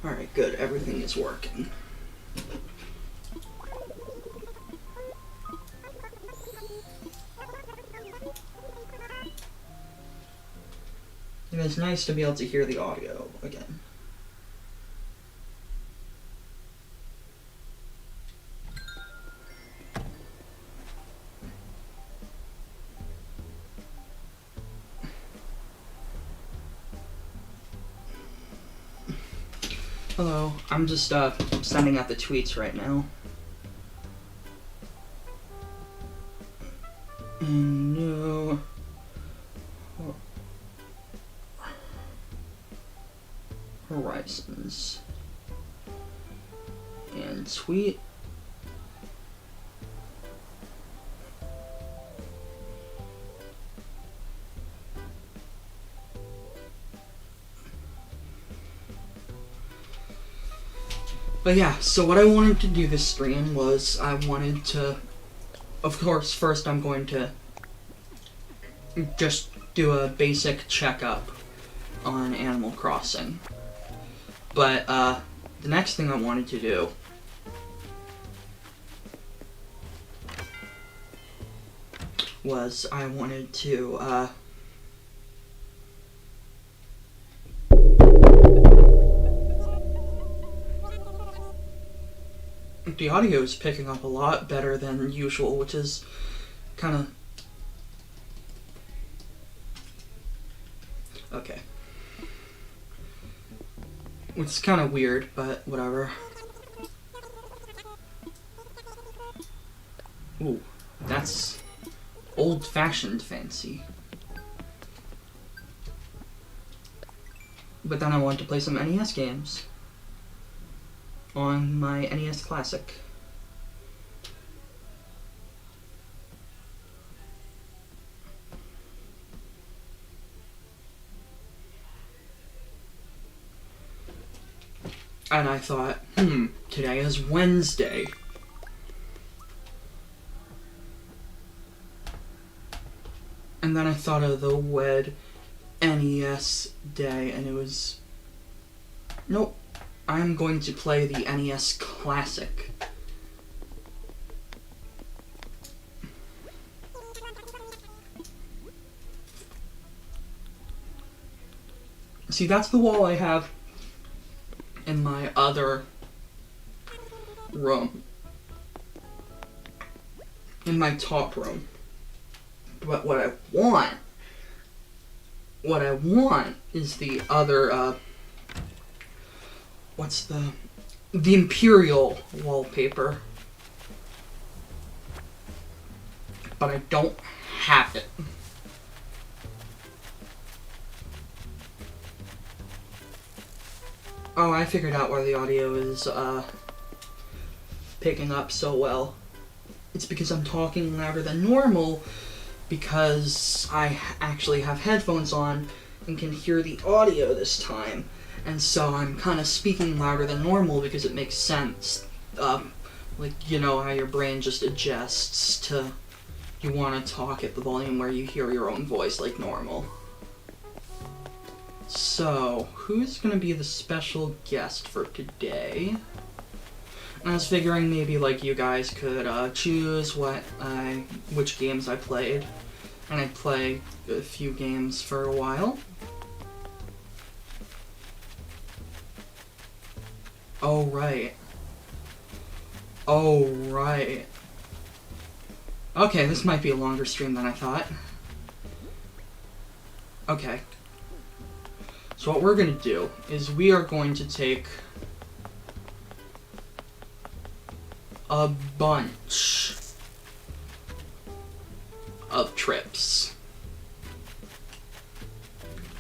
Alright, good. Everything is working. It is nice to be able to hear the audio again. Hello, I'm just sending out the tweets right now. New Horizons and tweet. But yeah, so what I wanted to do this stream was I wanted to, of course, first I'm going to just do a basic checkup on Animal Crossing. But the next thing I wanted to do was I wanted to the audio is picking up a lot better than usual, which is kind of okay. It's kind of weird, but whatever. Ooh, that's old-fashioned fancy. But then I want to play some NES games on my NES Classic. And I thought, today is Wednesday. And then I thought of the WedNES Day, and it was, nope, I'm going to play the NES Classic. See, that's the wall I have in my other room. In my top room. But what I want is the other, what's the Imperial wallpaper. But I don't have it. Oh, I figured out where the audio is, picking up so well. It's because I'm talking louder than normal, because I actually have headphones on and can hear the audio this time. And so I'm kind of speaking louder than normal because it makes sense. Like, you know how your brain just adjusts to, you want to talk at the volume where you hear your own voice like normal. So, who's going to be the special guest for today? And I was figuring maybe like you guys could choose which games I played. And I'd play a few games for a while. Oh, right. Oh, right. Okay, this might be a longer stream than I thought. Okay. So what we're going to do is we are going to take a bunch of trips.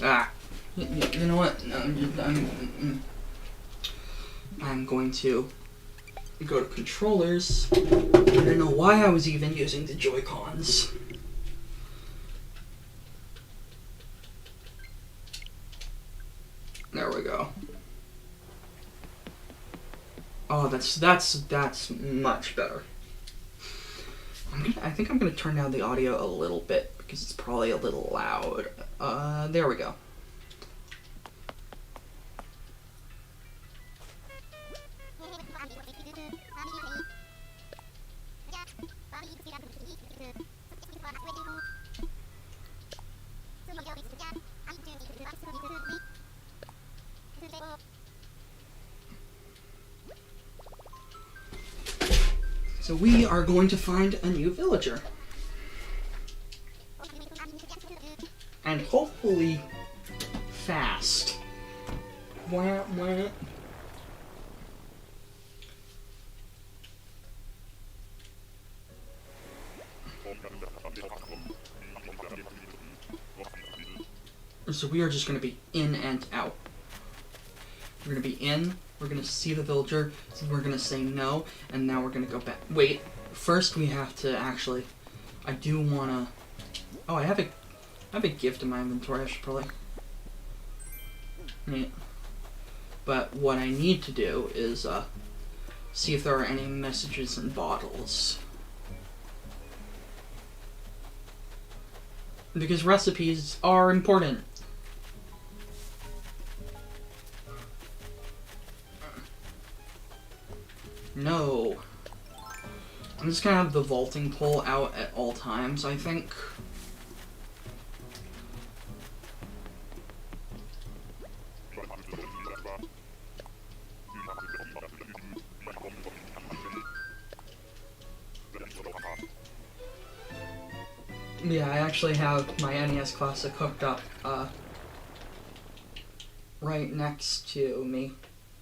You know what? No, I'm going to go to controllers. I don't know why I was even using the Joy-Cons. There we go. Oh, that's much better. I think I'm gonna turn down the audio a little bit because it's probably a little loud. There we go. So we are going to find a new villager. And hopefully fast. Wah, wah. So we are just going to be in and out. We're going to be in, we're going to see the villager, so we're going to say no, and now we're going to go back. Wait, first we have to actually, I do want to, oh, I have a gift in my inventory, I should probably, yeah. But what I need to do is see if there are any messages in bottles. Because recipes are important. No. I'm just gonna have the vaulting pole out at all times, I think. Yeah, I actually have my NES Classic hooked up right next to me.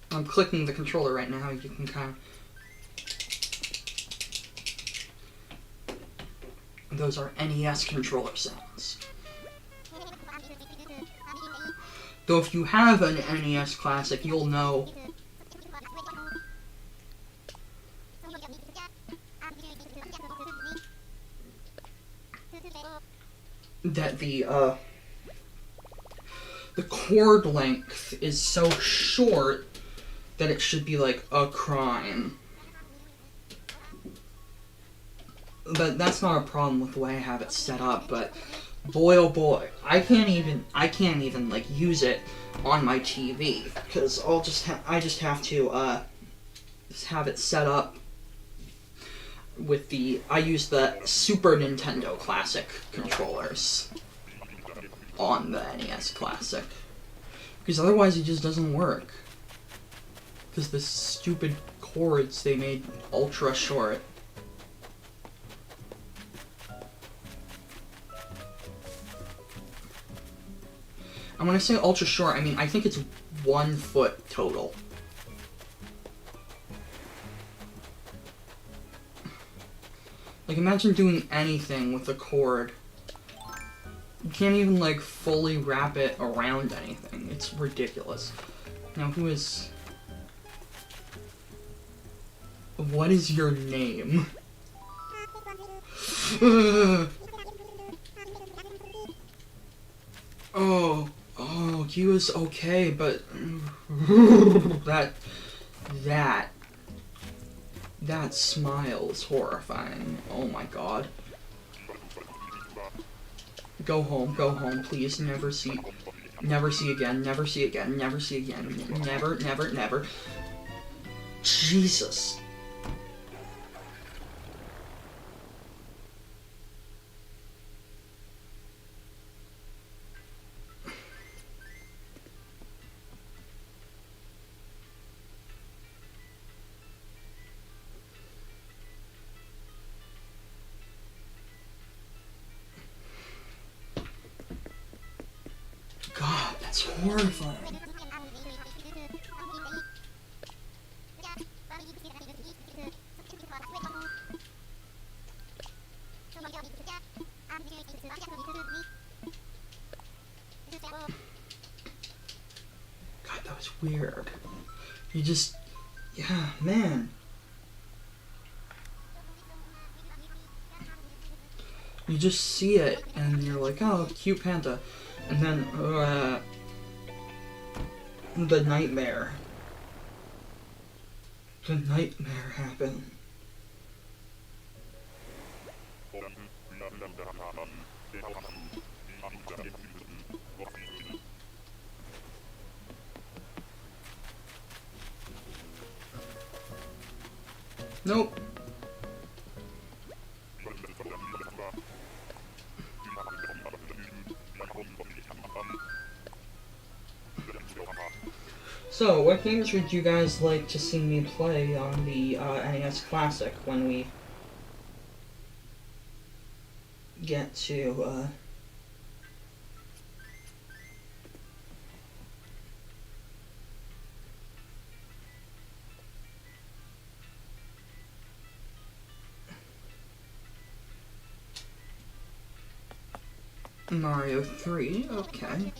I'm clicking the controller right now, you can kind of... Those are NES controller sounds. Though if you have an NES Classic, you'll know that the chord length is so short that it should be like a crime. But that's not a problem with the way I have it set up, but boy oh boy, I can't even like use it on my TV, because I just have to just have it set up with I use the Super Nintendo Classic controllers on the NES Classic, because otherwise it just doesn't work, because the stupid cords they made ultra short. And when I say ultra short, I mean I think it's 1 foot total. Like, imagine doing anything with a cord. You can't even, like, fully wrap it around anything. It's ridiculous. Now, what is your name? Oh, he was okay, but... That smile is horrifying. Oh my god. Go home, please. Never see again, never see again, never, never. Jesus. God, that's horrifying. God, that was weird. Yeah, man. You just see it, and you're like, oh, cute panda. And then, the nightmare. The nightmare happened. Nope. So, what games would you guys like to see me play on the NES Classic when we get to, Mario 3, okay.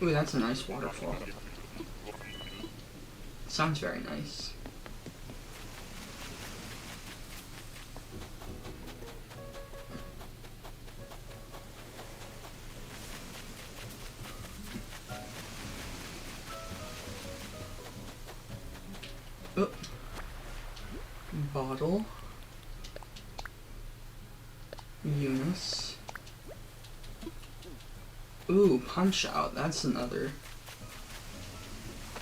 Ooh, that's a nice waterfall. Sounds very nice. Oh. Bottle. Eunice. Ooh, Punch Out. That's another.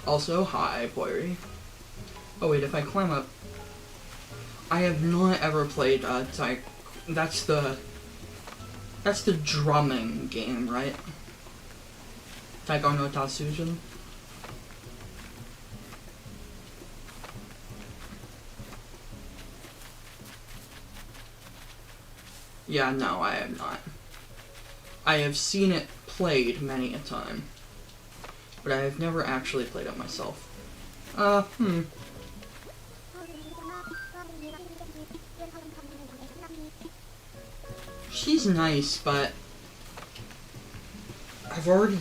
Also, hi, Poiri. Oh wait, if I climb up... I have not ever played, that's the drumming game, right? Taiko no Tatsujin? Yeah, no, I have not. I have seen it played many a time, but I have never actually played it myself. She's nice, but I've already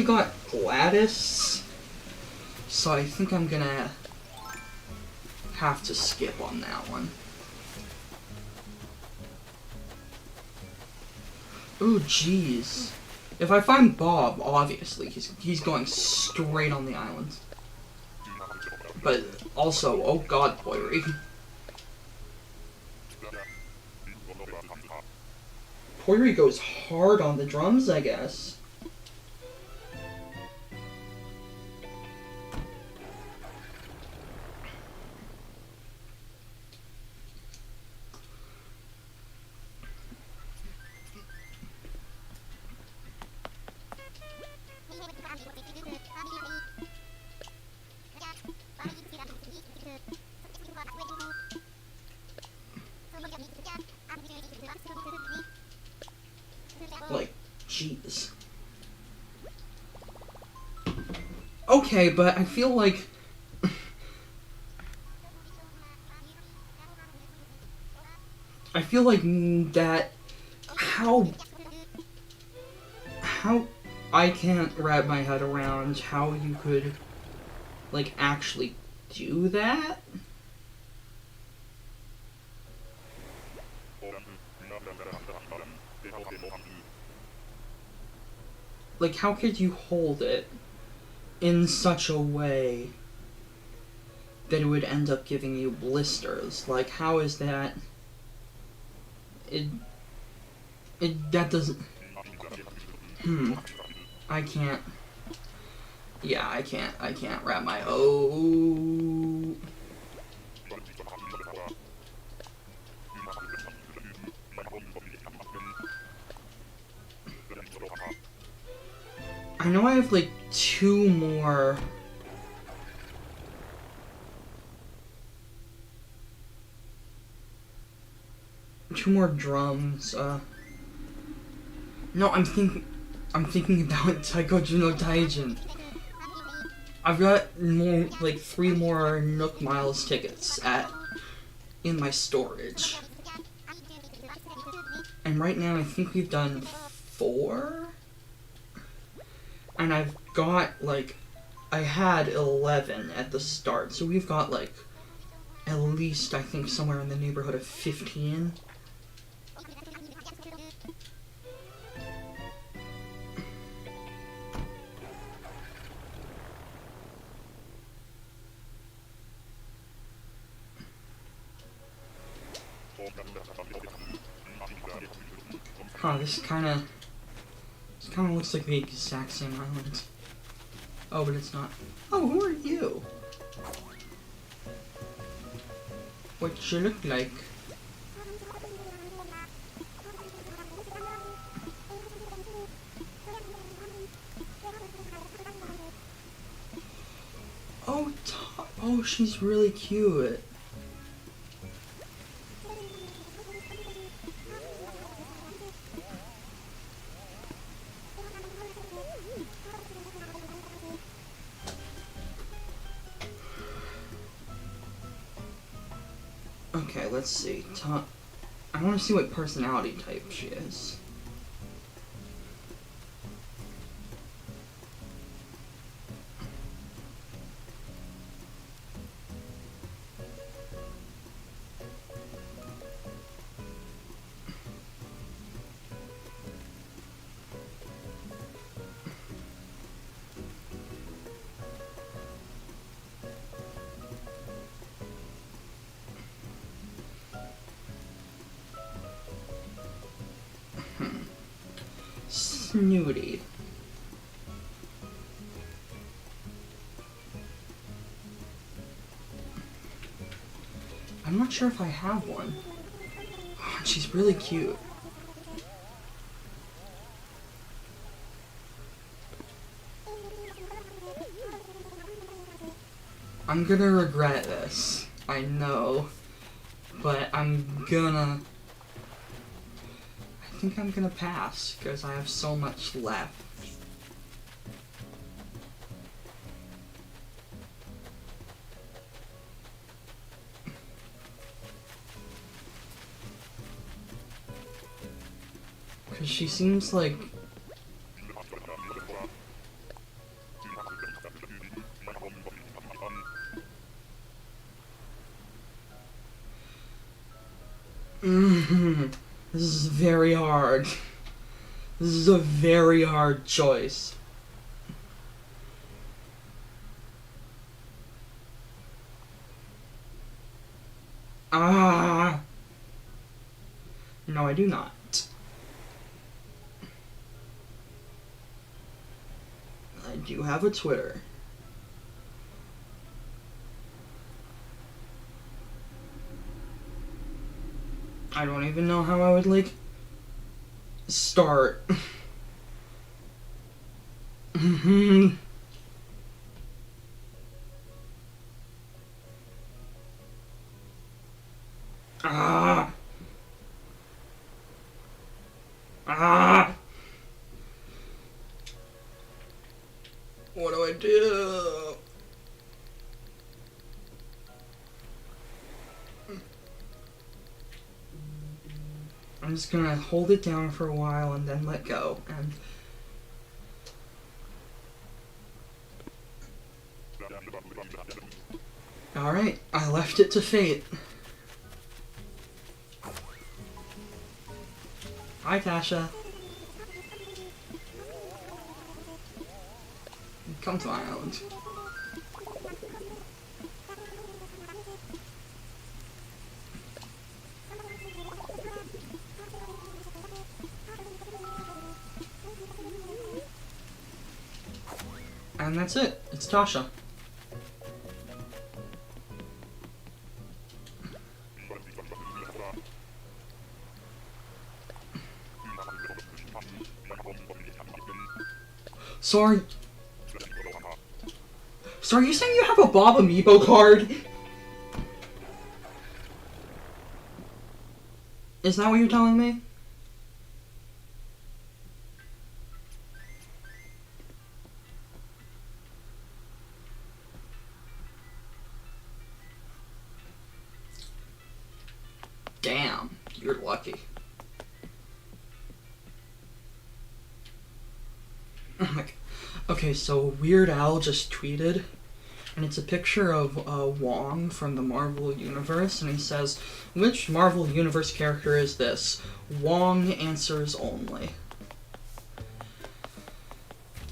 got Gladys, so I think I'm gonna have to skip on that one. Ooh, jeez. If I find Bob, obviously, he's going straight on the island. But also, oh god, Poiri. Poiri goes hard on the drums, I guess. Like, jeez. Okay, but I feel like... I feel like that... How I can't wrap my head around how you could, like, actually do that? Like, how could you hold it in such a way that it would end up giving you blisters? Like, how is that... That doesn't... I can't... Yeah, I can't wrap my... Oh... I know I have, like, two more drums. No, I'm thinking about Taikoju no Taijin. I've got more, like, 3 more Nook Miles tickets in my storage. And right now I think we've done 4? And I've got, like, I had 11 at the start, so we've got, like, at least, I think, somewhere in the neighborhood of 15. Huh, this kinda looks like the exact same island. Oh, but it's not. Oh, who are you? What you look like? Oh, oh, she's really cute. Okay, let's see. I want to see what personality type she is. Snooty. I'm not sure if I have one. Oh, she's really cute. I'm gonna regret this. I know. But I think I'm gonna pass, because I have so much left. Because she seems like... This is very hard. This is a very hard choice. Ah! No, I do not. I do have a Twitter. I don't even know how I would, like, start. Ah! Ah! What do I do? I'm just gonna hold it down for a while and then let go, and... Alright, I left it to fate. Hi, Tasha. Come to my island. And that's it. It's Tasha. Sorry. So are you saying you have a Bob Amiibo card? Is that what you're telling me? Damn, you're lucky. Okay, so Weird Al just tweeted, and it's a picture of Wong from the Marvel Universe, and he says, "Which Marvel Universe character is this? Wong answers only."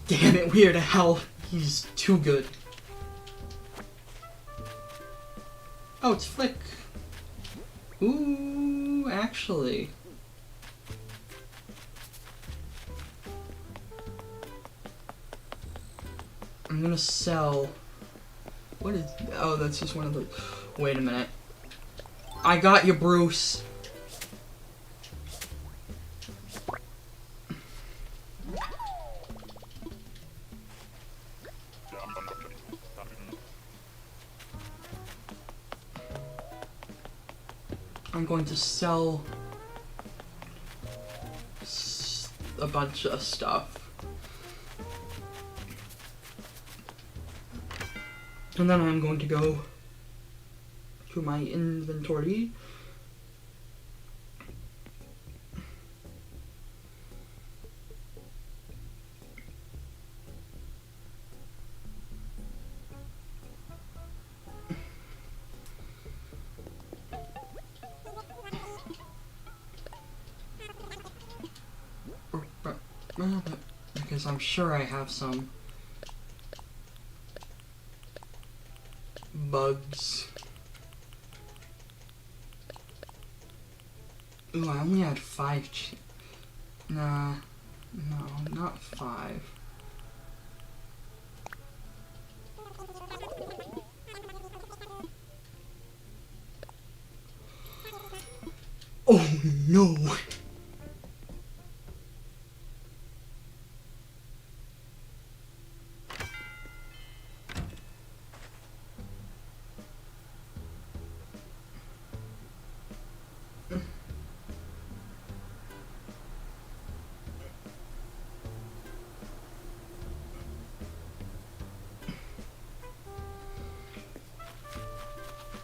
Damn it, Weird Al. He's too good. Oh, it's Flick. Ooh. actually... I'm gonna sell... What is... Oh, that's just one of the... Wait a minute. I got you, Bruce. I'm going to sell a bunch of stuff. And then I'm going to go to my inventory. Because I'm sure I have some bugs. Ooh, I only had 5 Nah, no, not 5. Oh no!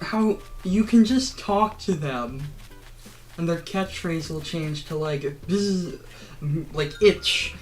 How you can just talk to them and their catchphrase will change to like bzz, like itch.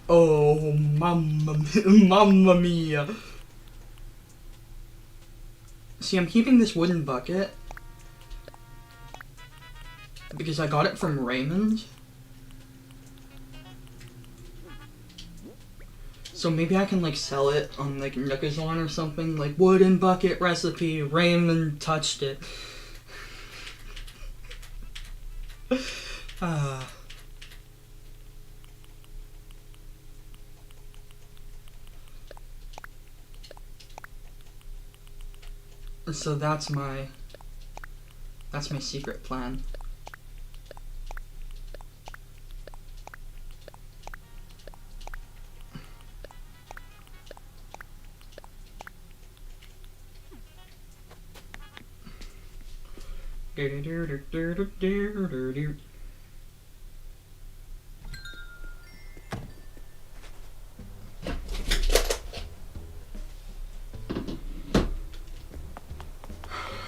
Oh, mamma mia. See, I'm keeping this wooden bucket because I got it from Raymond. So maybe I can like sell it on like Nookazon or something, like wooden bucket recipe, Raymond touched it. So that's my secret plan.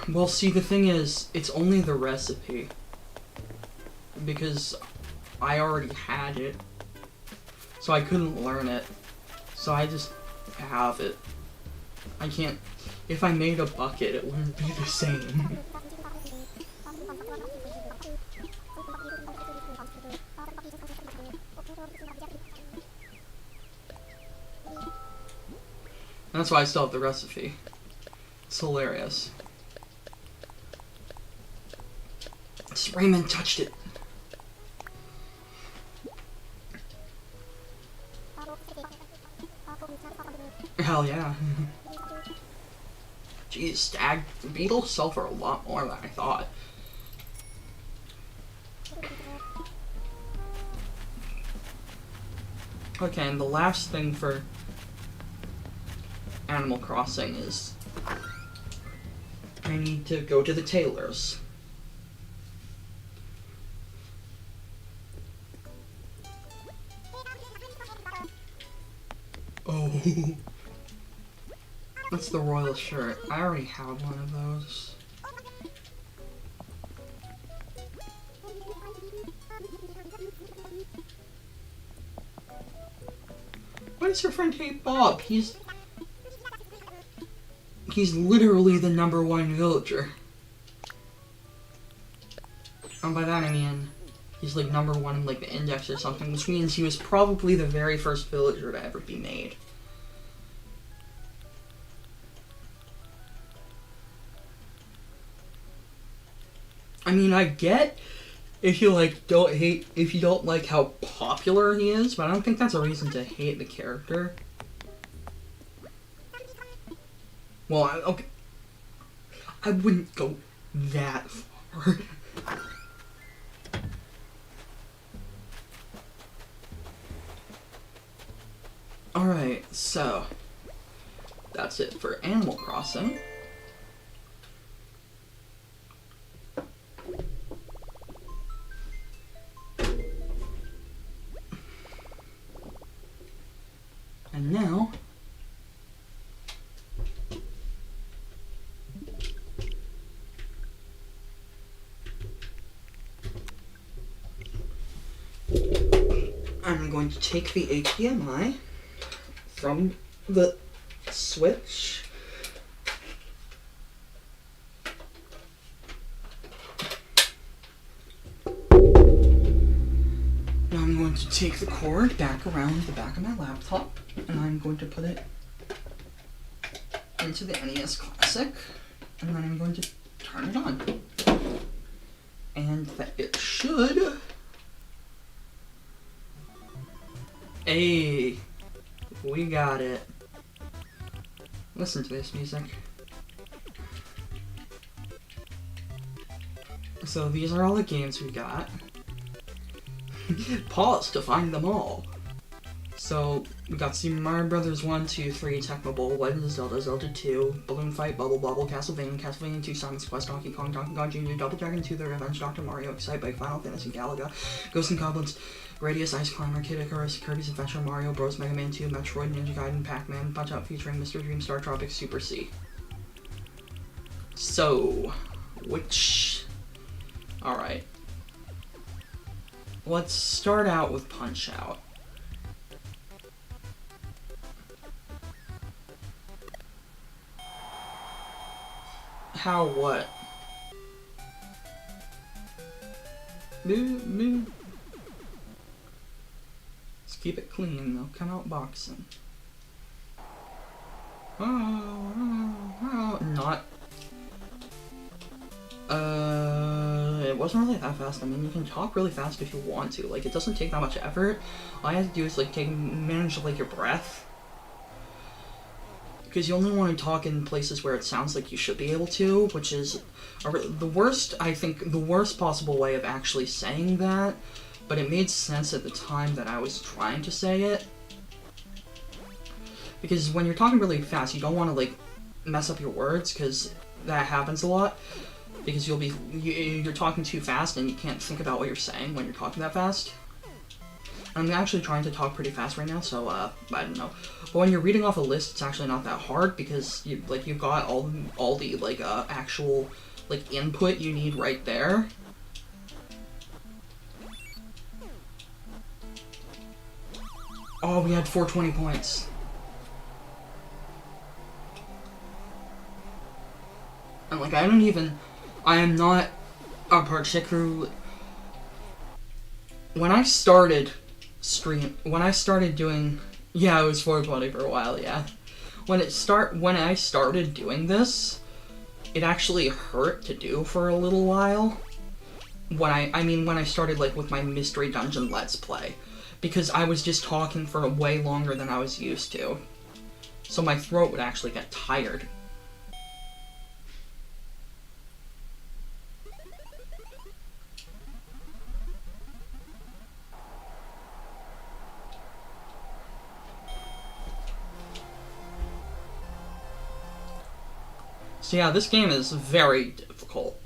Well, see, the thing is, it's only the recipe. Because I already had it. So I couldn't learn it. So I just have it. I can't... If I made a bucket, it wouldn't be the same. That's why I still have the recipe. It's hilarious. Raymond touched it. Hell yeah. Jeez, stag beetles sell for a lot more than I thought. Okay, and the last thing for Animal Crossing is I need to go to the tailor's. Oh. That's the royal shirt. I already have one of those. does your friend hate Bob? He's literally the #1 villager. And by that I mean, he's like #1 in like the index or something, which means he was probably the very first villager to ever be made. I mean, I get if you don't like how popular he is, but I don't think that's a reason to hate the character. Well, okay, I wouldn't go that far. Alright, so that's it for Animal Crossing. And now I'm going to take the HDMI from the Switch now I'm going to take the cord back around the back of my laptop and I'm going to put it into the NES Classic and then I'm going to turn it on and that it should. Hey, we got it. Listen to this music. So these are all the games we got. Pause to find them all. So we got Super Mario Brothers 1, 2, 3, Tecmo Bowl, Legend of Zelda, Zelda 2, Balloon Fight, Bubble Bobble, Castlevania, Castlevania 2, Simon's Quest, Donkey Kong, Donkey Kong Jr., Double Dragon 2, The Revenge, Dr. Mario, Excitebike, Final Fantasy, Galaga, Ghosts and Goblins, Radius, Ice Climber, Kid Icarus, Kirby's Adventure, Mario Bros, Mega Man 2, Metroid, Ninja Gaiden, Pac-Man, Punch-Out featuring Mr. Dream, Star Tropics, Super C. So, alright. Let's start out with Punch-Out. How what? Let's keep it clean, they'll come out boxing. Not. It wasn't really that fast. I mean, you can talk really fast if you want to. Like, it doesn't take that much effort. All you have to do is, like, manage, like, your breath. Because you only want to talk in places where it sounds like you should be able to, which is the worst, I think, the worst possible way of actually saying that. But it made sense at the time that I was trying to say it. Because when you're talking really fast, you don't want to, like, mess up your words, because that happens a lot. Because you're talking too fast and you can't think about what you're saying when you're talking that fast. I'm actually trying to talk pretty fast right now, so, I don't know. But when you're reading off a list, it's actually not that hard, because, you've got all the, like, actual, like, input you need right there. Oh, we had 420 points. And, like, I am not a particularly... When I started doing... Yeah, it was 420 for a while, yeah. When I started doing this, it actually hurt to do for a little while. When I started, like, with my Mystery Dungeon Let's Play. Because I was just talking for way longer than I was used to. So my throat would actually get tired. So yeah, this game is very difficult.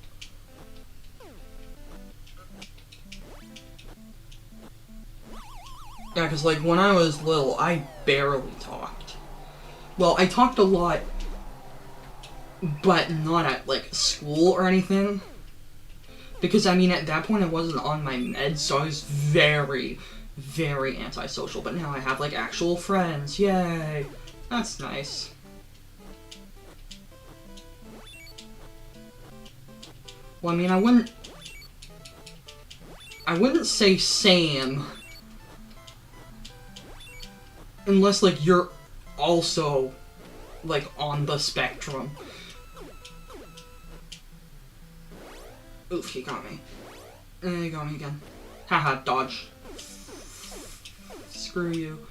Yeah, because, like, when I was little, I barely talked. Well, I talked a lot, but not at, like, school or anything. Because, I mean, at that point I wasn't on my meds, so I was very, very antisocial, but now I have, like, actual friends. Yay! That's nice. Well, I mean, I wouldn't say same. Unless, like, you're also, like, on the spectrum. Oof, he got me. He got me again. Haha, dodge. Screw you.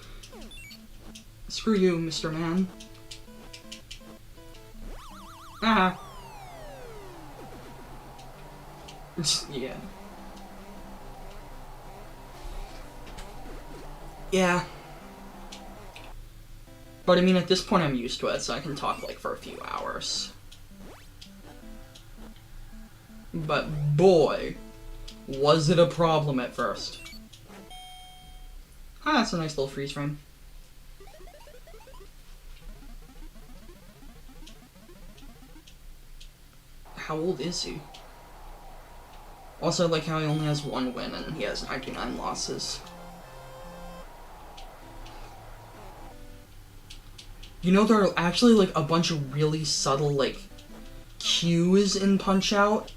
Screw you, Mr. Man. Haha. Yeah. Yeah. But I mean, at this point I'm used to it, so I can talk, like, for a few hours. But boy, was it a problem at first. Ah, that's a nice little freeze frame. How old is he? Also, I like how he only has 1 win and he has 99 losses. You know, there are actually, like, a bunch of really subtle, like, cues in Punch-Out.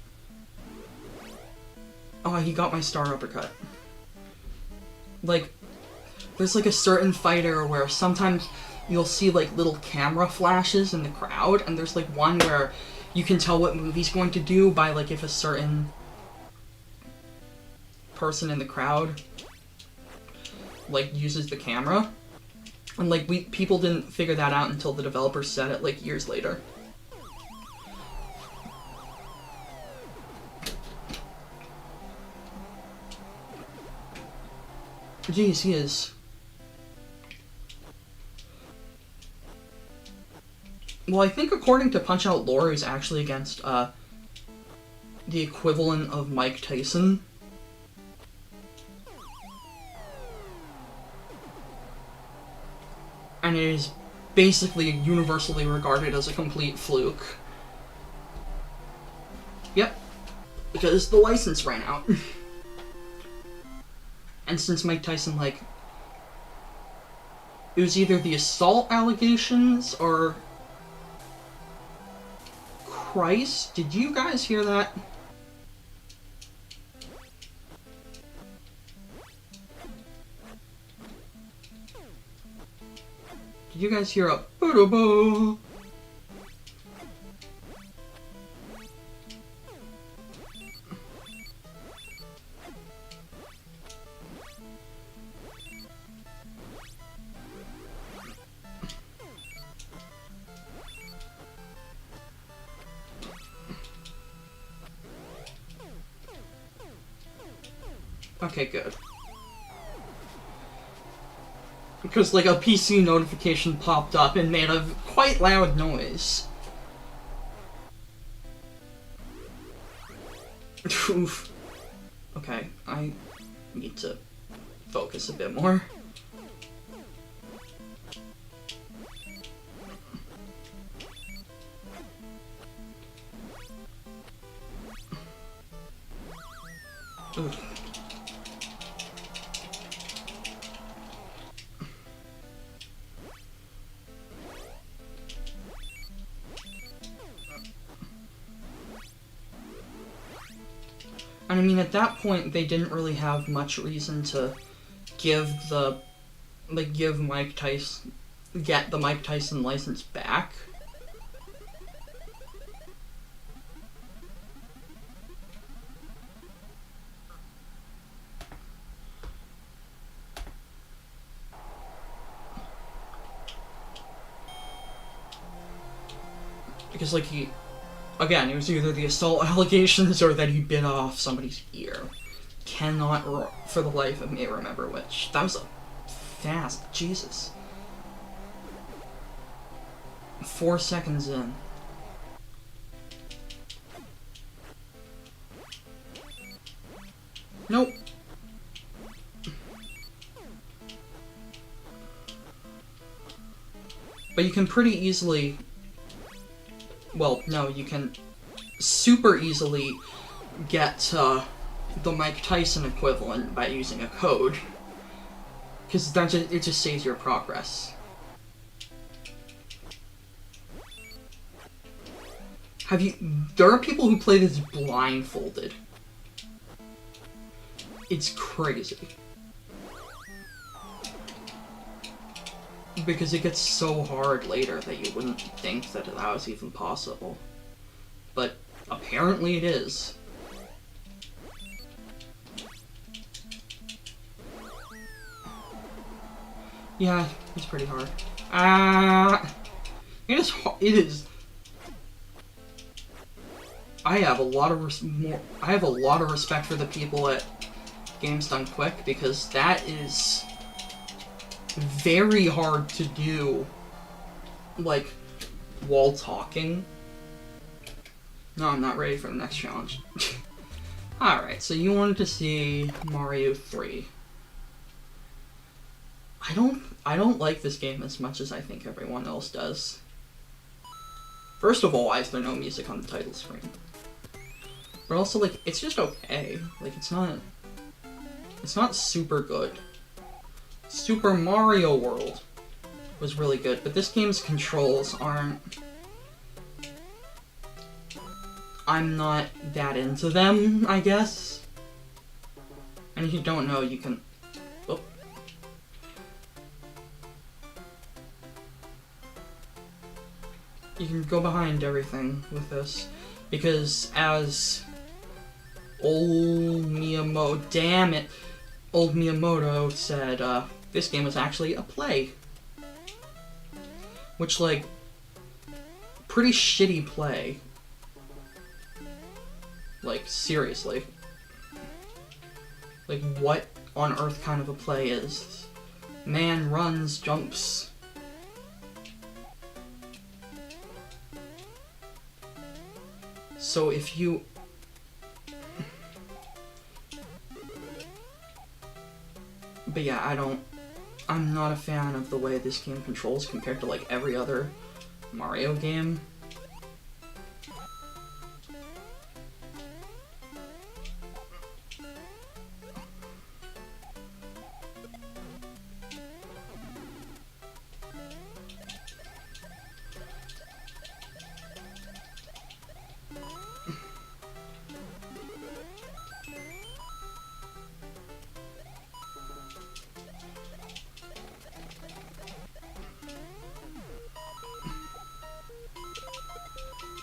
Oh, he got my star uppercut. Like, there's, like, a certain fighter where sometimes you'll see, like, little camera flashes in the crowd, and there's, like, one where you can tell what move he's going to do by, like, if a certain person in the crowd, like, uses the camera. And, like, people didn't figure that out until the developers said it, like, years later. Jeez, he is. Well, I think according to Punch-Out lore, he's actually against, the equivalent of Mike Tyson. And it is basically universally regarded as a complete fluke. Yep. Because the license ran out. And since Mike Tyson, like... It was either the assault allegations or... Christ, did you guys hear that? Did you guys hear a boo-boo? Okay, good. Because, like, a PC notification popped up and made a quite loud noise. Oof. Okay, I need to focus a bit more. Oof. And I mean, at that point, they didn't really have much reason to give the, like, get the Mike Tyson license back. Because, like, again, it was either the assault allegations or that he bit off somebody's ear. Cannot, for the life of me, remember which. That was a fast, Jesus. 4 seconds in. Nope. But you can pretty easily... Well, no, you can super easily get the Mike Tyson equivalent by using a code. Because it just saves your progress. There are people who play this blindfolded. It's crazy. Because it gets so hard later that you wouldn't think that was even possible. But apparently it is. Yeah, it's pretty hard. It is. I have a lot of respect for the people at Games Done Quick, because that is very hard to do, like, while talking. No, I'm not ready for the next challenge. Alright, so you wanted to see Mario 3. I don't like this game as much as I think everyone else does. First of all, why is there no music on the title screen? But also, like, it's just okay. Like, it's not super good. Super Mario World was really good, but this game's controls aren't... I'm not that into them, I guess. And if you don't know, you can... Oh. You can go behind everything with this, because as old Miyamoto said, this game was actually a play. Which, like, pretty shitty play. Like, seriously. Like, what on earth kind of a play is? Man runs, jumps. So if you... But yeah, I'm not a fan of the way this game controls compared to, like, every other Mario game.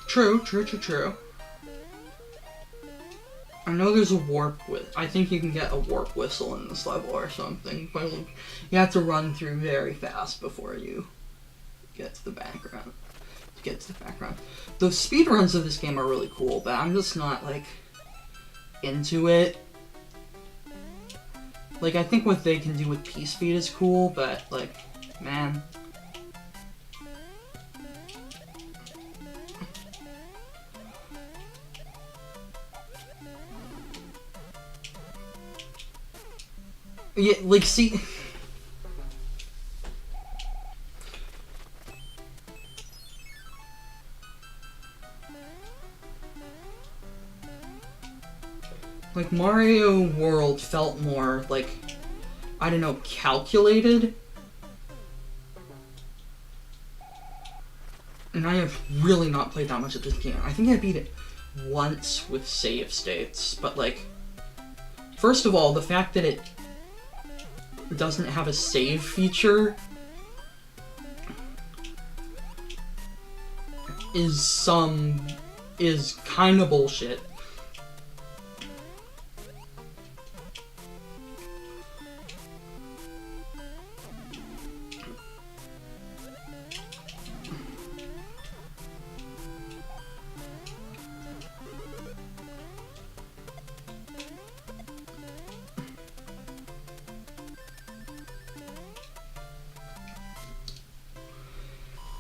True. I know there's a warp I think you can get a warp whistle in this level or something, but you have to run through very fast before you get to the background. The speedruns of this game are really cool, but I'm just not, like, into it. Like, I think what they can do with P-Speed is cool, but, like, man... Yeah, like, see... Like, Mario World felt more, like, I don't know, calculated. And I have really not played that much of this game. I think I beat it once with save states, but, like... First of all, the fact that it doesn't have a save feature is kind of bullshit.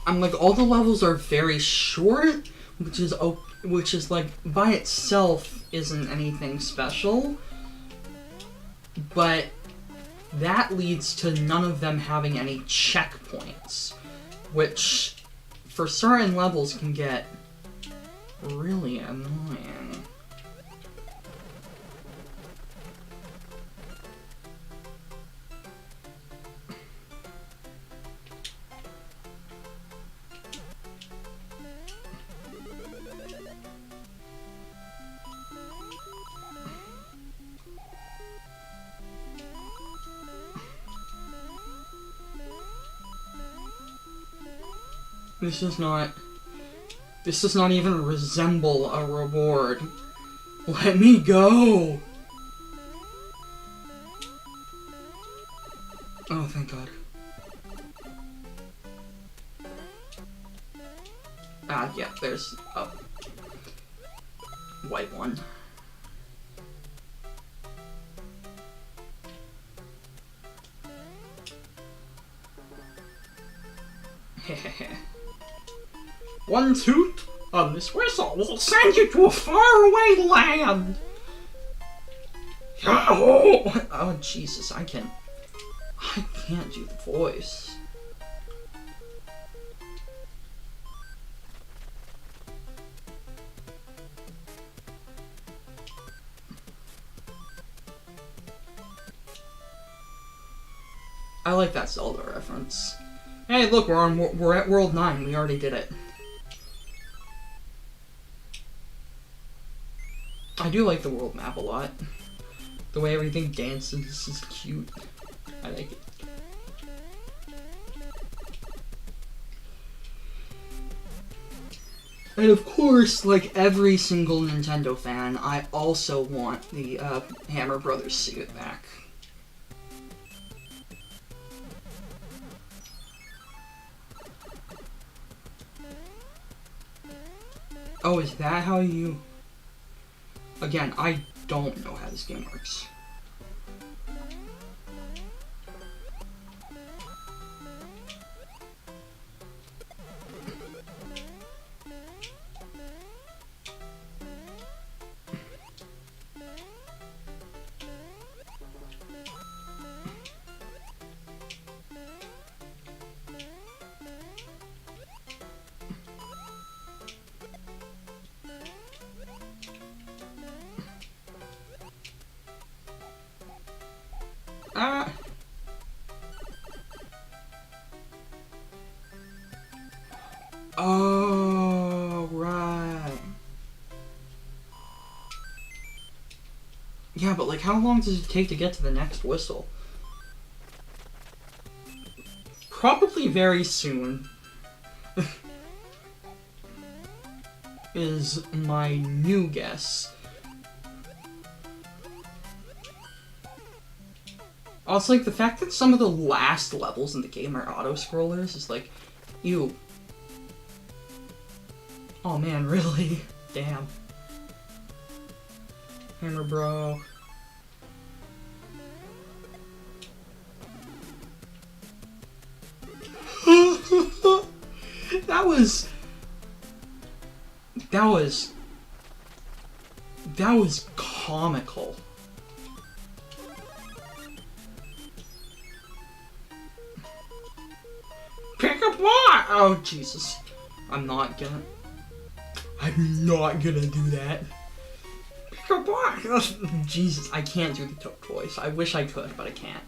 I'm like, all the levels are very short, which is like, by itself isn't anything special, but that leads to none of them having any checkpoints, which for certain levels can get really annoying. This does not even resemble a reward. Let me go! Oh, thank God. Ah, yeah, there's a white one. Hehehe. One toot on this whistle will send you to a faraway land! Yahoo! Oh, Jesus, I can't do the voice. I like that Zelda reference. Hey, look, we're at World 9. We already did it. I do like the world map a lot. The way everything dances is cute. I like it. And of course, like every single Nintendo fan, I also want the Hammer Brothers suit back. Oh, is that how you... Again, I don't know how this game works. Ah! Oh, right. Yeah, but like, how long does it take to get to the next whistle? Probably very soon. Is my new guess. Also, like, the fact that some of the last levels in the game are auto-scrollers is like, ew. Oh man, really? Damn. Hammer bro. That was comical. Pick a block! Oh, Jesus. I'm not gonna do that. Pick a block! Jesus, I can't do the Toad voice. I wish I could, but I can't.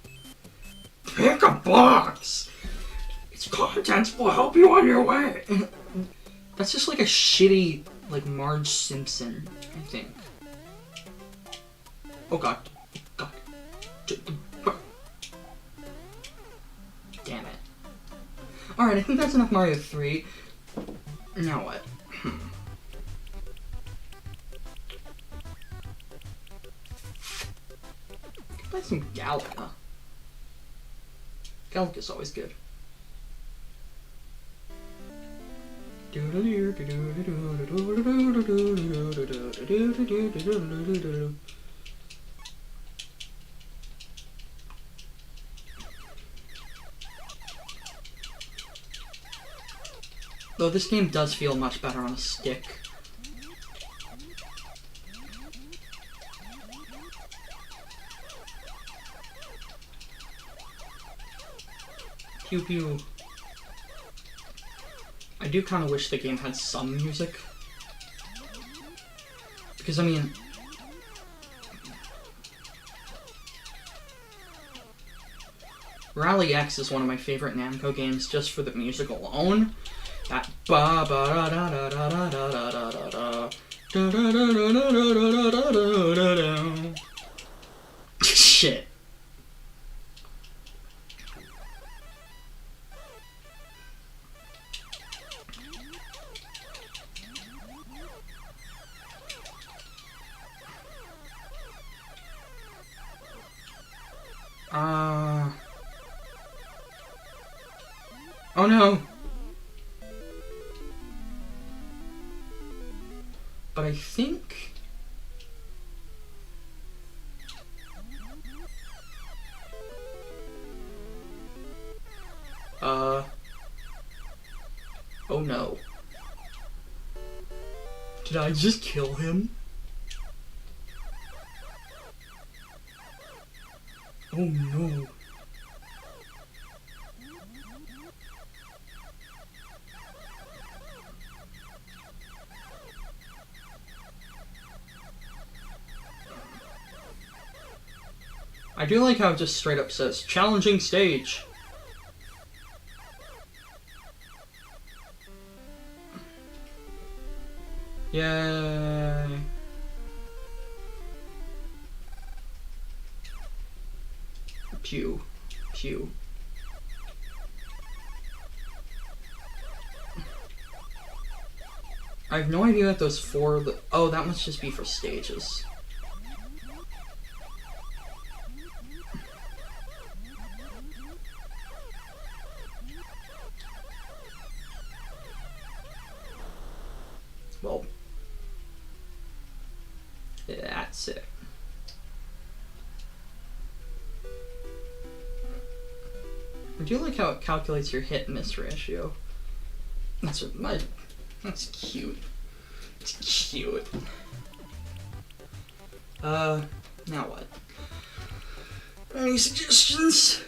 Pick a box! Its contents will help you on your way! That's just like a shitty, like, Marge Simpson, I think. Oh god. God. Damn it. Alright, I think that's enough Mario 3. Now what? Buy some Galaga. Galaga's always good. Though this game does feel much better on a stick. Pew pew. I do kind of wish the game had some music. Because, I mean... Rally X is one of my favorite Namco games just for the music alone. That ba ba da da da da da da da da da da da. Shit. Oh no! But I think... Oh no. Did I just kill him? Oh no. I do like how it just straight up says, challenging stage. Yay. Pew. Pew. I have no idea what those four... Oh, that must just be for stages. Well... That's it. I do like how it calculates your hit-miss ratio. That's cute. It's cute. Now what? Any suggestions?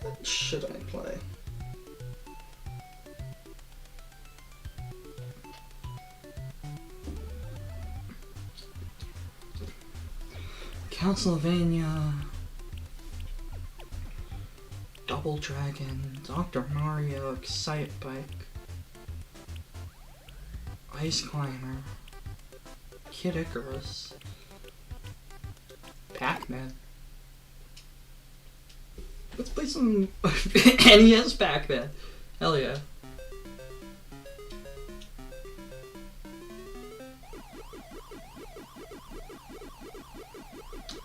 What should I play? Castlevania, Double Dragon, Dr. Mario, Excite Bike, Ice Climber, Kid Icarus, Pac-Man. Let's play some NES Pac-Man. Hell yeah.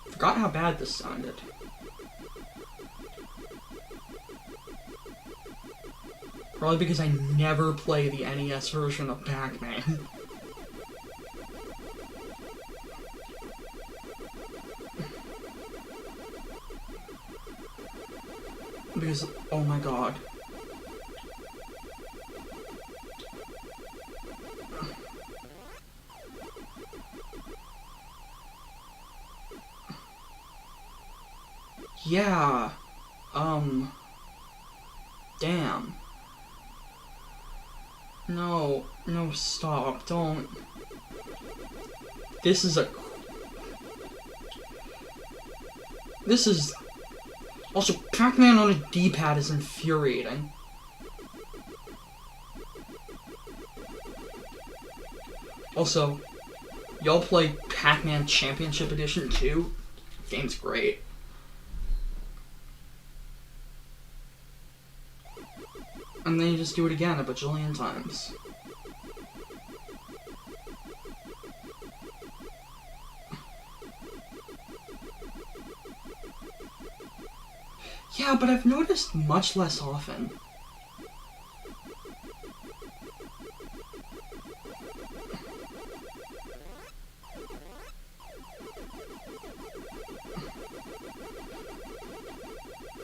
Forgot how bad this sounded. Probably because I never play the NES version of Pac-Man. Because, oh my god. Yeah. Damn. No, stop, don't. This is also, Pac-Man on a D-pad is infuriating. Also, y'all play Pac-Man Championship Edition 2? Game's great. And then you just do it again a bajillion times. Yeah, but I've noticed much less often.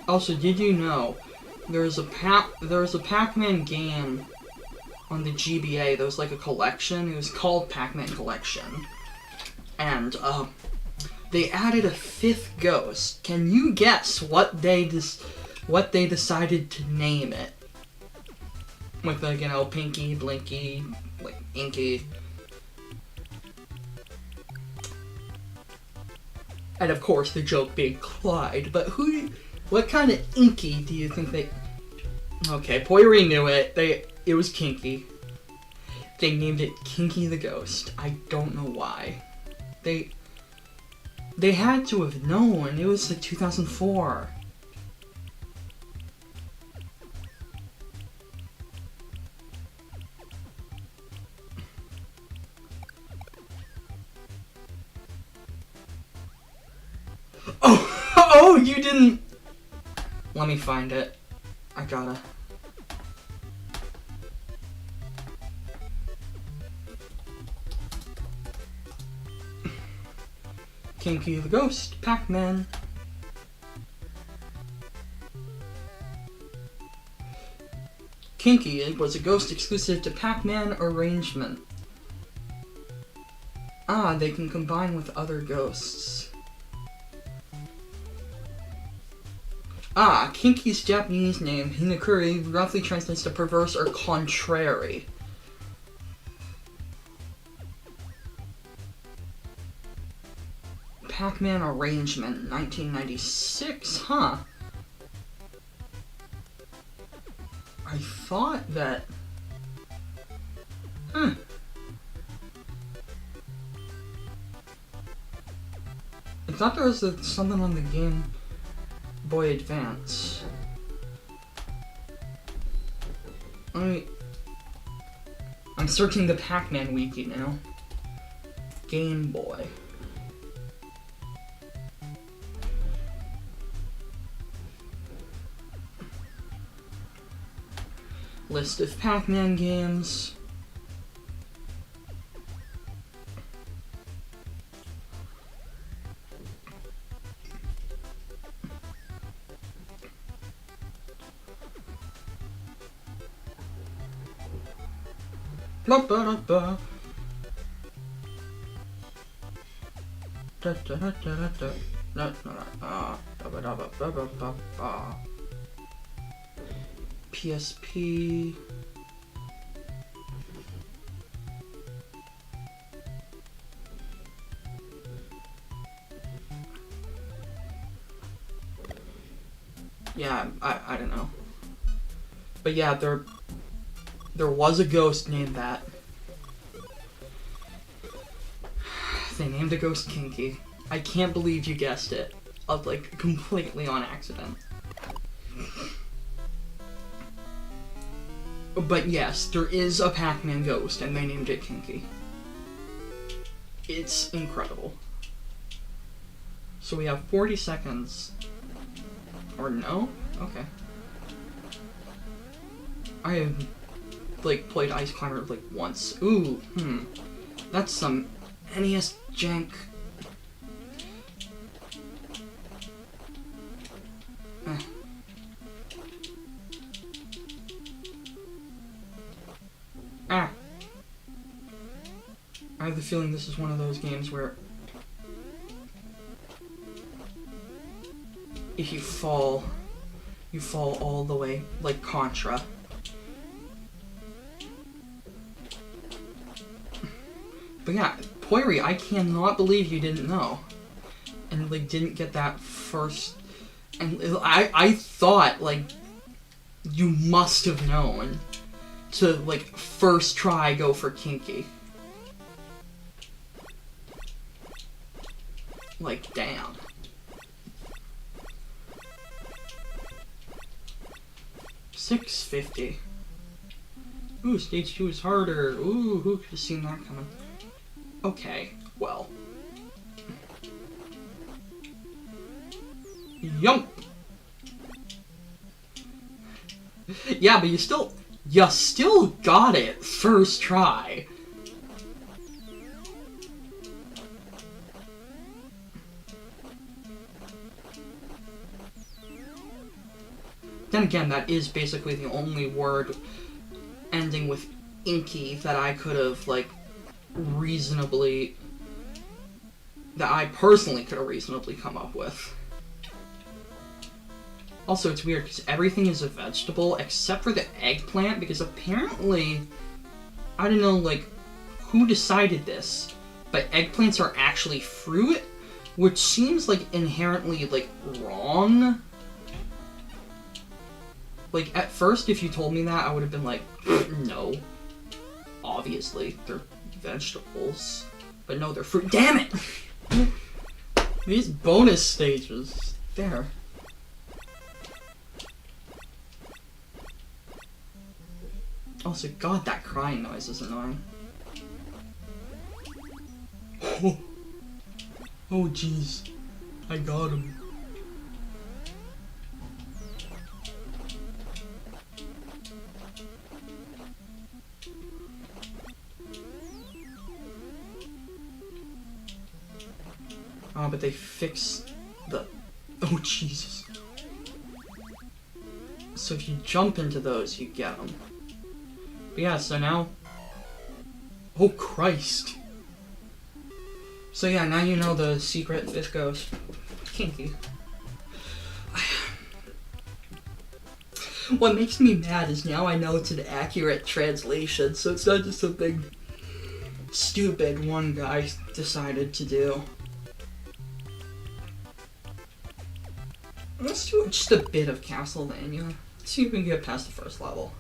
Also, did you know there's a Pac-Man game on the GBA that was like a collection? It was called Pac-Man Collection. And, they added a 5th ghost. Can you guess what they decided to name it? With, like, you know, Pinky, Blinky, like, Inky. And of course, the joke being Clyde. But what kind of Inky do you think they... Okay, Poiri knew it. It was Kinky. They named it Kinky the Ghost. I don't know why. They had to have known. It was like 2004. Oh, you didn't... Let me find it. I gotta... Kinky the Ghost, Pac-Man. Kinky was a ghost exclusive to Pac-Man arrangement. Ah, they can combine with other ghosts. Ah, Kinky's Japanese name, Hinakuri, roughly translates to perverse or contrary. Pac-Man arrangement, 1996, huh? I thought that... I thought there was something on the Game Boy Advance. I'm searching the Pac-Man wiki now. Game Boy. List of Pac-Man games. Ba ba da ba. Da da da da da da. Da da da ba da ba ba ba ba ba. PSP. Yeah, I don't know. But yeah, there was a ghost named that. They named a ghost Kinky. I can't believe you guessed it. Like, completely on accident. But yes, there is a Pac-Man ghost, and they named it Kinky. It's incredible. So we have 40 seconds. Or no? Okay. I have, like, played Ice Climber, like, once. Ooh, That's some NES jank. Ah. I have the feeling this is one of those games where if you fall all the way, like Contra. But yeah, Poiri, I cannot believe you didn't know. And, like, didn't get that first... And I thought, like, you must have known to, like, first try go for Kinky. Like, damn. $6.50. Ooh, stage 2 is harder. Ooh, who could have seen that coming? Okay, well. Yump! Yeah, but you still got it first try. Then again, that is basically the only word ending with inky that I could have, like, reasonably... that I personally could have reasonably come up with. Also, it's weird, because everything is a vegetable, except for the eggplant, because apparently, I don't know, like, who decided this, but eggplants are actually fruit, which seems, like, inherently, like, wrong. Like, at first, if you told me that, I would have been like, no. Obviously, they're vegetables. But no, they're fruit. Damn it! These bonus stages. There. Also, God, that crying noise is annoying. Oh, jeez. I got him. But they fixed the... Oh, Jesus. So if you jump into those, you get them. But yeah, so now... Oh, Christ. So yeah, now you know the secret fifth ghost. Kinky. What makes me mad is now I know it's an accurate translation, so it's not just something stupid one guy decided to do. Let's do just a bit of Castlevania. Let's see if we can get past the first level.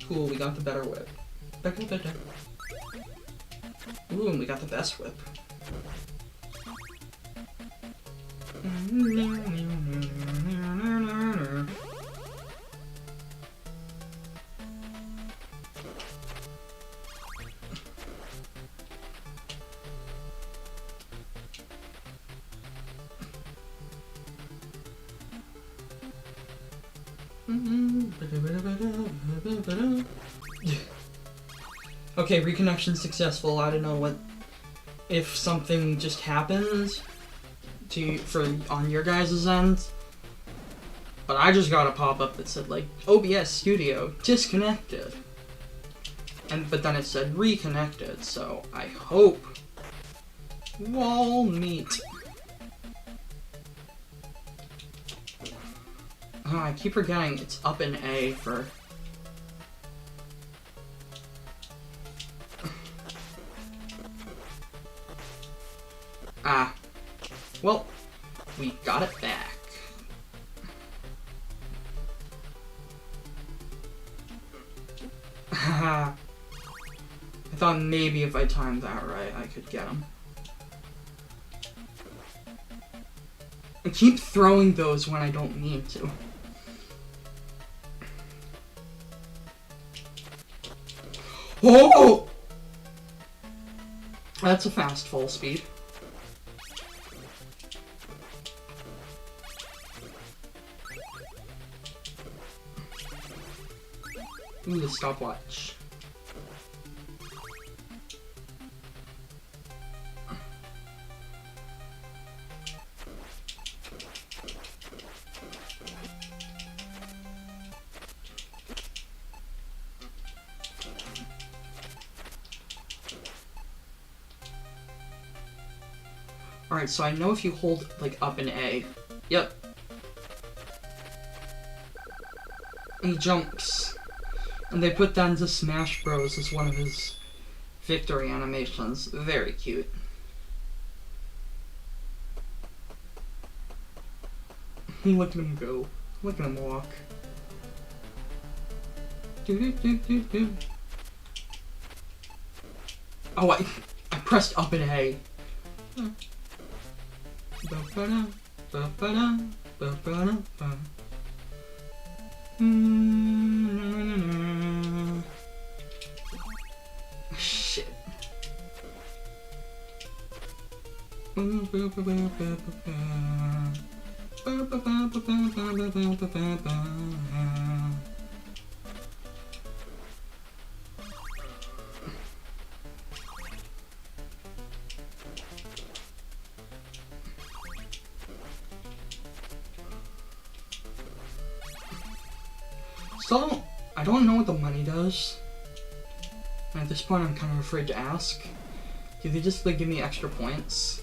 Cool, we got the better whip. Ooh, and we got the best whip. Okay, reconnection successful. I don't know what if something just happens on your guys' end, but I just got a pop-up that said like OBS Studio disconnected, but then it said reconnected. So I hope we'll meet. Oh, I keep forgetting it's up in A for... Ah. Well, we got it back. Haha. I thought maybe if I timed that right, I could get him. I keep throwing those when I don't mean to. Oh! That's a fast full speed. Ooh, the stopwatch. Alright, so I know if you hold, like, up in A. Yep. He jumps. And they put that into Smash Bros. As one of his victory animations. Very cute. Look at him go. Look at him walk. Oh, I pressed up in A. Shit. I don't know what the money does. And at this point, I'm kind of afraid to ask. Do they just, like, give me extra points?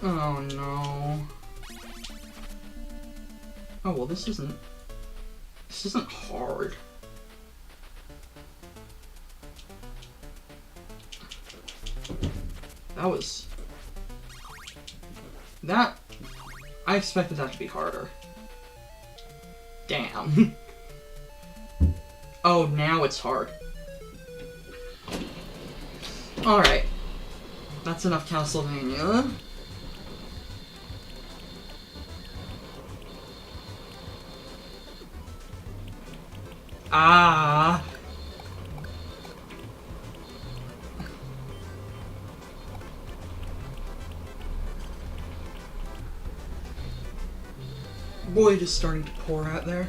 Oh, no. Oh, well, this isn't hard. I expected that to be harder. Damn. Oh, now it's hard. Alright. That's enough Castlevania. Ah. Boy, just starting to pour out there.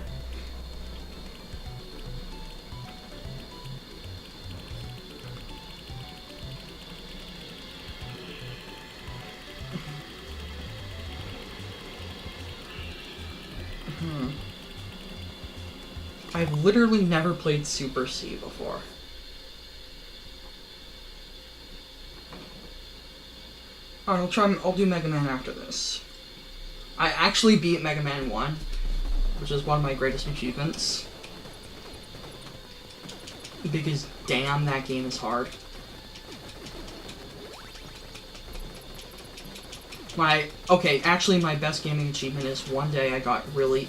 I've literally never played Super C before. Alright, I'll do Mega Man after this. I actually beat Mega Man 1, which is one of my greatest achievements. Because damn, that game is hard. Actually my best gaming achievement is one day I got really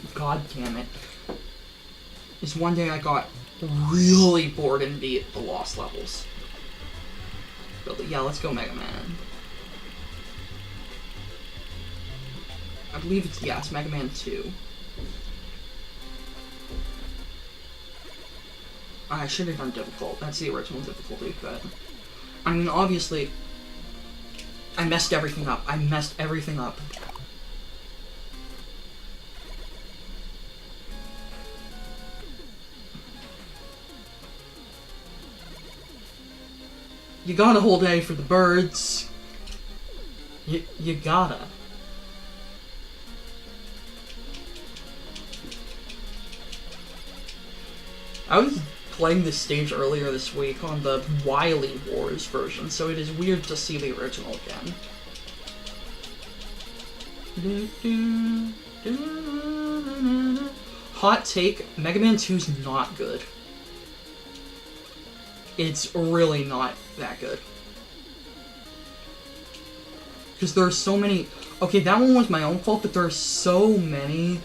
bored and beat the Lost levels. But yeah, let's go Mega Man. I believe it's Mega Man 2. I should have done difficult. That's the original difficulty, but I mean, obviously, I messed everything up. You gotta hold A for the birds. You gotta. I was playing this stage earlier this week on the Wily Wars version, so it is weird to see the original again. Hot take, Mega Man 2's not good. It's really not that good. Because there are so many... Okay, that one was my own fault, but there are so many,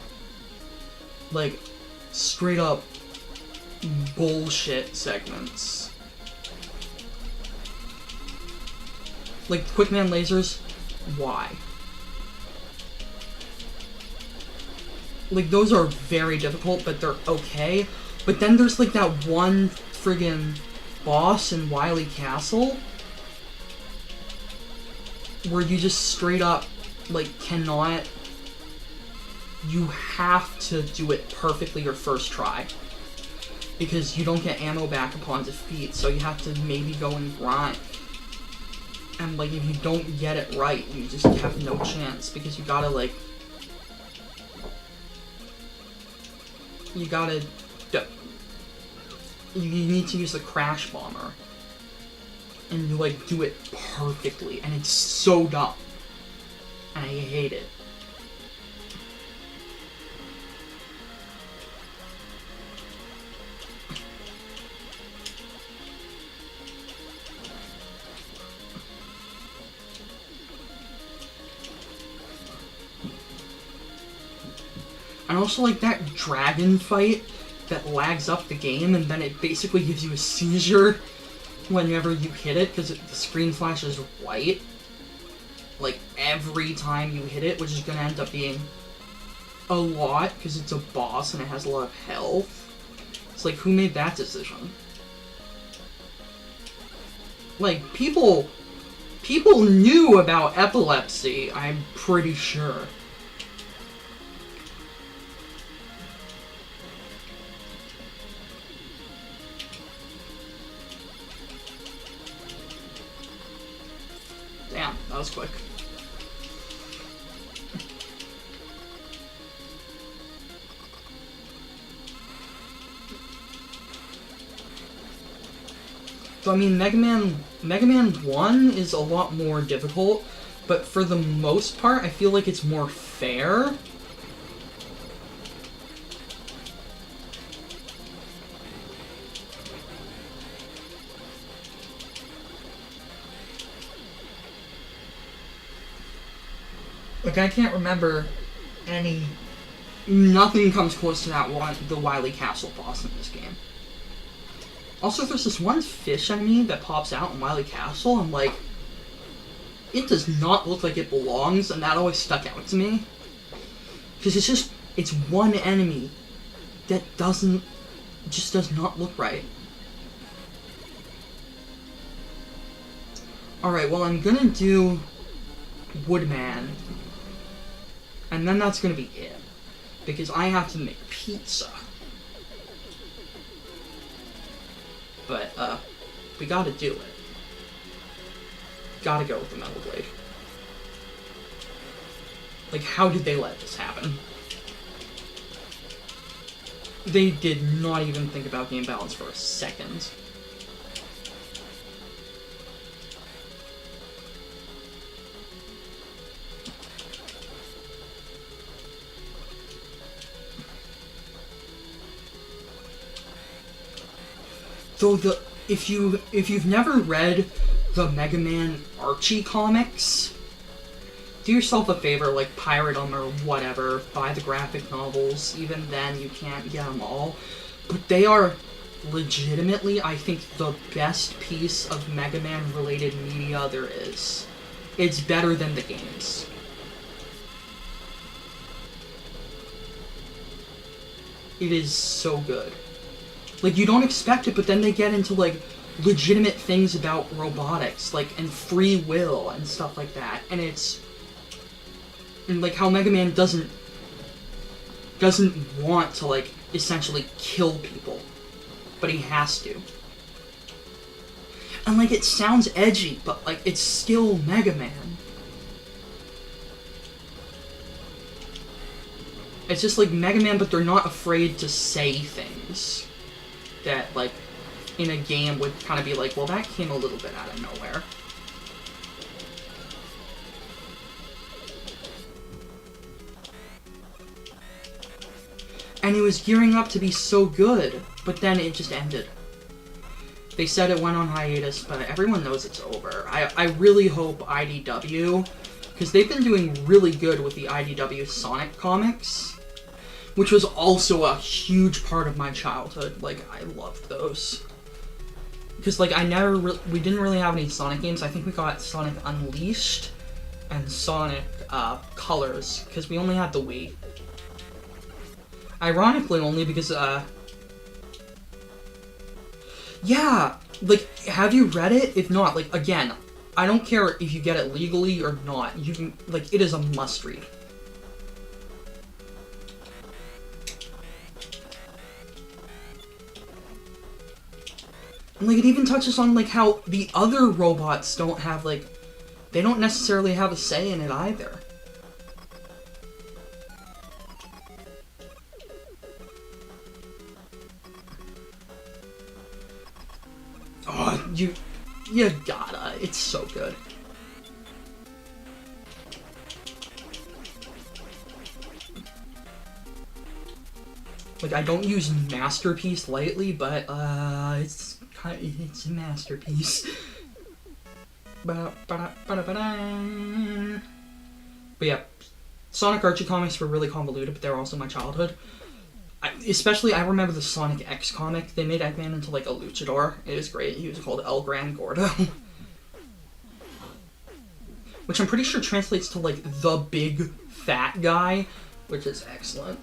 like, straight up bullshit segments. Like, Quickman lasers, why? Like, those are very difficult, but they're okay. But then there's, like, that one friggin' boss in Wily Castle where you just straight up, like, cannot... You have to do it perfectly your first try. Because you don't get ammo back upon defeat, so you have to maybe go and grind. And, like, if you don't get it right, you just have no chance, because you gotta, like... You gotta... You need to use the Crash Bomber. And you, like, do it perfectly, and it's so dumb. And I hate it. And also, like, that dragon fight that lags up the game, and then it basically gives you a seizure whenever you hit it, because the screen flashes white, like, every time you hit it, which is going to end up being a lot, because it's a boss and it has a lot of health. It's like, who made that decision? Like, people knew about epilepsy, I'm pretty sure. Damn, that was quick. So I mean, Mega Man 1 is a lot more difficult, but for the most part, I feel like it's more fair. Like, I can't remember any... Nothing comes close to the Wily Castle boss in this game. Also, there's this one fish enemy that pops out in Wily Castle, and like... It does not look like it belongs, and that always stuck out to me. Because it's one enemy that just does not look right. Alright, well, I'm gonna do Woodman. And then that's gonna be it. Because I have to make pizza. But, we gotta do it. Gotta go with the Metal Blade. Like, how did they let this happen? They did not even think about game balance for a second. So if you've never read the Mega Man Archie comics, do yourself a favor, like pirate them or whatever, buy the graphic novels. Even then, you can't get them all, but they are legitimately, I think, the best piece of Mega Man related media there is. It's better than the games. It is so good. Like, you don't expect it, but then they get into, like, legitimate things about robotics, like, and free will and stuff like that. And it's... And, like, how Mega Man doesn't want to, like, essentially kill people. But he has to. And, like, it sounds edgy, but, like, it's still Mega Man. It's just like Mega Man, but they're not afraid to say things that, like, in a game would kind of be like, well, that came a little bit out of nowhere. And it was gearing up to be so good, but then it just ended. They said it went on hiatus, but everyone knows it's over. I really hope IDW, because they've been doing really good with the IDW Sonic comics, which was also a huge part of my childhood. Like, I loved those. Because, like, we didn't really have any Sonic games. I think we got Sonic Unleashed and Sonic Colors, because we only had the Wii. Ironically, only because, yeah, like, have you read it? If not, like, again, I don't care if you get it legally or not. You can, like, it is a must-read. And, like, it even touches on, like, how the other robots don't have, like, they don't necessarily have a say in it either. Oh, you gotta. It's so good. Like, I don't use masterpiece lightly, but, it's a masterpiece. But yeah, Sonic Archie comics were really convoluted, but they were also my childhood. I remember the Sonic X comic. They made Eggman into, like, a luchador. It was great. He was called El Gran Gordo. Which I'm pretty sure translates to, like, the big fat guy, which is excellent.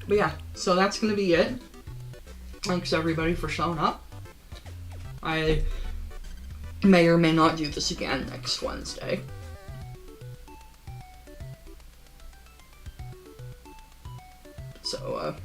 But yeah, so that's gonna be it. Thanks everybody for showing up. I may or may not do this again next Wednesday. So,